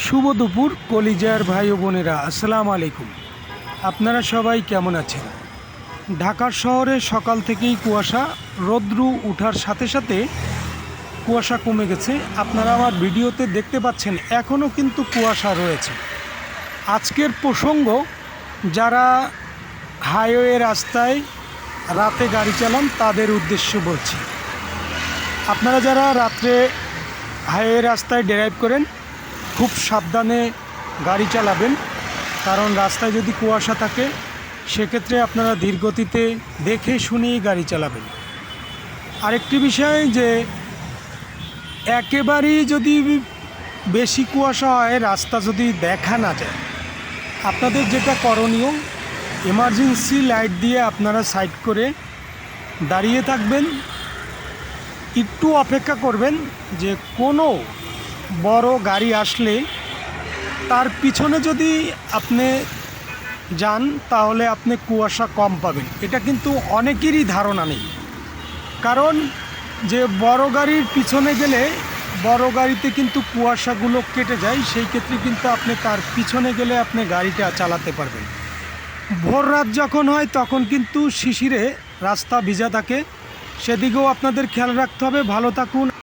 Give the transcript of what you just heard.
শুভ দুপুর কলিজার ভাই ও বোনেরা, আসসালামু আলাইকুম। আপনারা সবাই কেমন আছেন? ঢাকার শহরে সকাল থেকেই কুয়াশা, রৌদ্র ওঠার সাথে সাথে কুয়াশা কমে গেছে। আপনারা আমার ভিডিওতে দেখতে পাচ্ছেন এখনও কিন্তু কুয়াশা রয়েছে। আজকের প্রসঙ্গ, যারা হাইওয়ে রাস্তায় রাতে গাড়ি চালান তাদের উদ্দেশ্য বলছি। আপনারা যারা রাত্রে হাইওয়ে রাস্তায় ড্রাইভ করেন, খুব সাবধানে গাড়ি চালাবেন, কারণ রাস্তায় যদি কুয়াশা থাকে সেক্ষেত্রে আপনারা ধীর গতিতে দেখে শুনেই গাড়ি চালাবেন। আরেকটি বিষয় যে একেবারেই যদি বেশি কুয়াশা হয়, রাস্তা যদি দেখা না যায়, আপনাদের যেটা করণীয়, এমার্জেন্সি লাইট দিয়ে আপনারা সাইড করে দাঁড়িয়ে থাকবেন, একটু অপেক্ষা করবেন যে কোনো বড় গাড়ি আসলে তার পিছনে যদি আপনি যান তাহলে আপনি কুয়াশা কম পাবেন। এটা কিন্তু অনেকেরই ধারণা নেই, কারণ যে বড় গাড়ির পিছনে গেলে বড় গাড়িতে কিন্তু কুয়াশাগুলো কেটে যায়, সেই ক্ষেত্রে কিন্তু আপনি তার পিছনে গেলে আপনি গাড়িটা চালাতে পারবেন। ভোর রাত যখন হয় তখন কিন্তু শিশিরে রাস্তা ভিজা থাকে, সেদিকেও আপনাদের খেয়াল রাখতে হবে। ভালো থাকুন।